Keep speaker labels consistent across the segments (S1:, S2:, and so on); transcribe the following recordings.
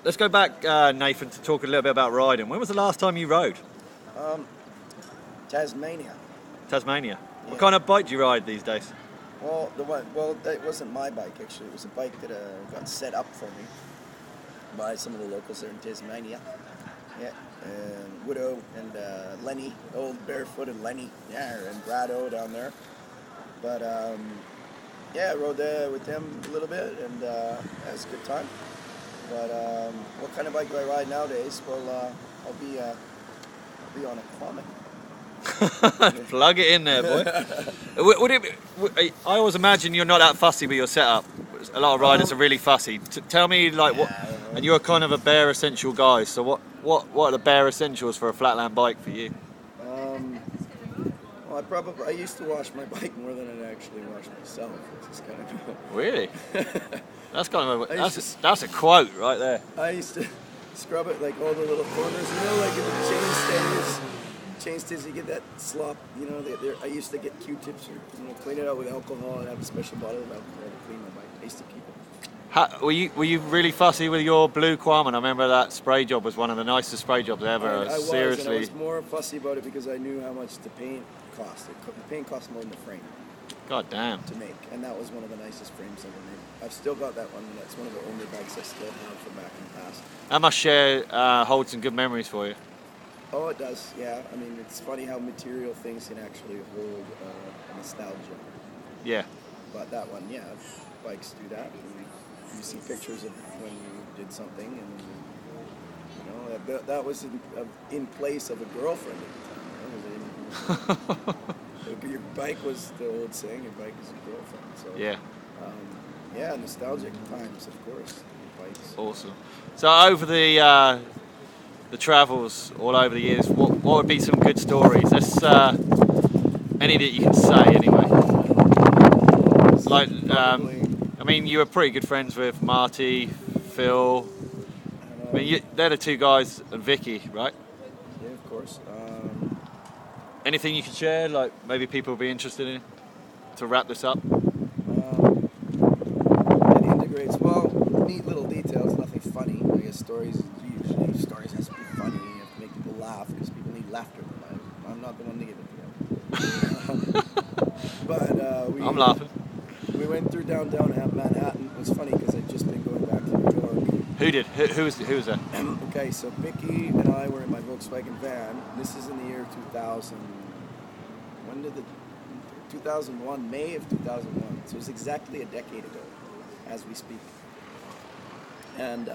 S1: let's go back, Nathan, to talk a little bit about riding. When was the last time you rode?
S2: Tasmania.
S1: Tasmania.
S2: Yeah.
S1: What kind of bike do you ride these days?
S2: Well, it wasn't my bike actually. It was a bike that got set up for me by some of the locals there in Tasmania. Yeah, Widow and Lenny, old barefooted Lenny, and Brado down there. But I rode with them a little bit, and it was a good time. But what kind of bike do I ride nowadays? Well, I'll be on a Comet.
S1: Plug it in there, boy. I always imagine you're not that fussy with your setup. A lot of riders are really fussy. Tell me, what? And you're kind of a bare essential guy. So what are the bare essentials for a flatland bike for you?
S2: Well, I used to wash my bike more than I actually wash myself, which is kind of cool.
S1: Really? That's kind of that's a quote right there.
S2: I used to scrub it like all the little corners, like in the chain stays, you get that slop, I used to get Q-tips or clean it out with alcohol and have a special bottle of alcohol to clean my bike. I used to keep it.
S1: Were you really fussy with your blue Quammen? I remember that spray job was one of the nicest spray jobs ever. Seriously.
S2: I was more fussy about it because I knew how much the paint cost. The paint cost more than the frame.
S1: God damn.
S2: To make, and that was one of the nicest frames ever made. I've still got that one, and that's one of the only bikes I still have from back in the past.
S1: That must hold some good memories for you.
S2: Oh, it does, yeah. I mean, it's funny how material things can actually hold nostalgia. Yeah. But that one, bikes do that. You see pictures of when you did something, and that was in place of a girlfriend at the time. Your bike was the old saying. Your bike is your girlfriend. So nostalgic times, of course. Bikes.
S1: Awesome. So over the travels all over the years, what would be some good stories? There's any that you can say anyway. Like, I mean, you were pretty good friends with Marty, Phil. I mean, they're the two guys, and Vicky, right?
S2: Yeah, of course.
S1: Anything you can share, like maybe people will be interested in, to wrap this up?
S2: It integrates, neat little details, nothing funny. I guess stories has to be funny. You have to make people laugh because people need laughter in life. I'm not the one to give it to them.
S1: I'm laughing.
S2: We went through downtown Manhattan. It was funny because I'd just been going back to New York.
S1: Who did? Who was that?
S2: Okay, so Vicky and I were in my Volkswagen van. This is in the year 2000. When did 2001, May of 2001. So it was exactly a decade ago, as we speak. And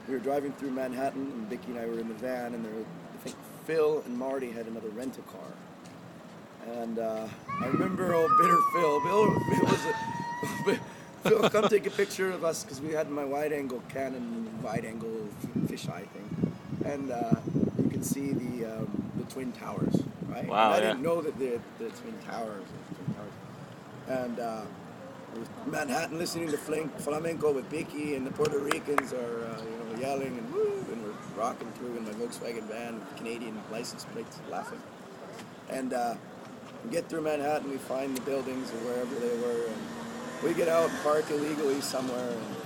S2: we were driving through Manhattan, and Vicky and I were in the van, and I think Phil and Marty had another rental-car. And I remember old bitter Phil. Phil, come take a picture of us, because we had my Canon wide-angle fisheye thing. And you can see the Twin Towers, right?
S1: Wow,
S2: and I didn't know that the Twin Towers. And Manhattan, listening to flamenco with Vicky, and the Puerto Ricans are yelling and woo, and we're rocking through in my Volkswagen van with Canadian license plates, laughing. And we get through Manhattan, we find the buildings or wherever they were, and we get out and park illegally somewhere, and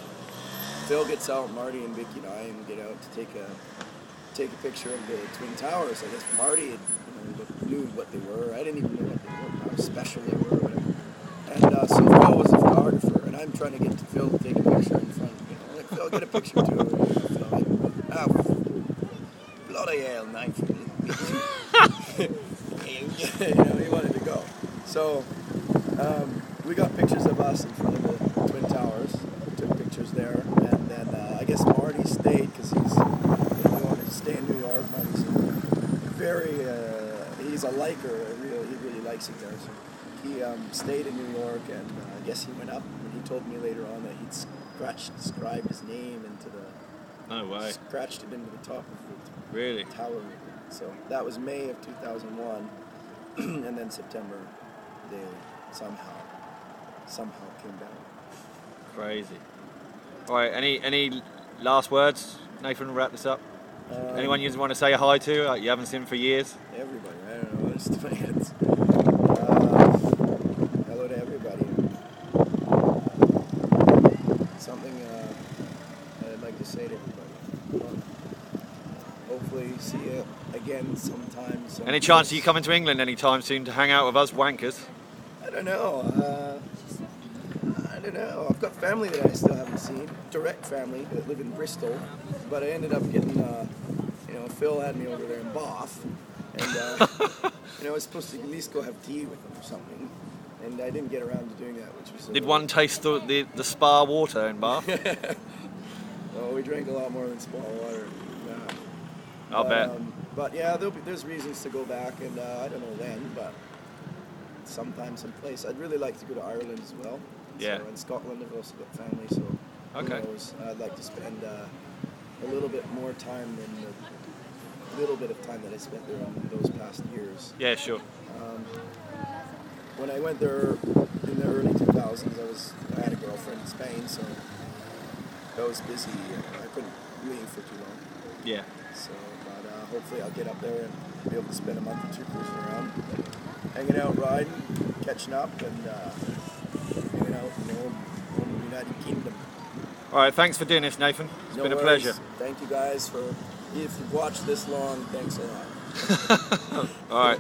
S2: Phil gets out, Marty and Vicky and I, and we get out to take a picture of the Twin Towers. I guess Marty had, knew what they were. I didn't even know what they were, how special they were, whatever. And so Phil was a photographer, and I'm trying to get to Phil to take a picture in front, like, Phil, get a picture too. Bloody hell, knife. He wanted to go. So we got pictures of us in front of the Twin Towers, took pictures there, and then I guess Marty stayed because he wanted to stay in New York. Marty's he's a liker, he really likes it there. So he stayed in New York, and I guess he went up, and he told me later on that he'd scribed his name into the...
S1: No way.
S2: Scratched it into the top of the
S1: really?
S2: tower. So that was May of 2001, and then September, they somehow came down.
S1: Crazy. All right, any last words, Nathan, wrap this up? Anyone you want to say hi to, you haven't seen for years?
S2: Everybody, I don't know, it's hello to everybody. Something I'd like to say say to everybody. Well, hopefully see you again sometime.
S1: Any chance of you coming to England anytime soon to hang out with us wankers?
S2: I don't know. I don't know. I've got family that I still haven't seen. Direct family that live in Bristol, but I ended up getting, Phil had me over there in Bath, and I was supposed to at least go have tea with him or something, and I didn't get around to doing that, which was.
S1: Did one taste the spa water in Bath?
S2: Oh, we drank a lot more than spa water.
S1: I'll bet.
S2: But yeah, there's reasons to go back, and I don't know when, but sometime, someplace. I'd really like to go to Ireland as well.
S1: Yeah.
S2: So in Scotland, I've also got family, so
S1: okay.
S2: Who knows? I'd like to spend a little bit more time than the little bit of time that I spent there in those past years.
S1: Yeah, sure.
S2: When I went there in the early 2000s, I had a girlfriend in Spain, so I was busy. I couldn't leave for too long.
S1: Yeah.
S2: So, but hopefully I'll get up there and be able to spend a month or two cruising around, hanging out, riding, catching up, and hanging out in the United Kingdom.
S1: All right, thanks for doing this, Nathan. It's been a pleasure.
S2: Thank you guys if you've watched this long, thanks a lot.
S1: All right.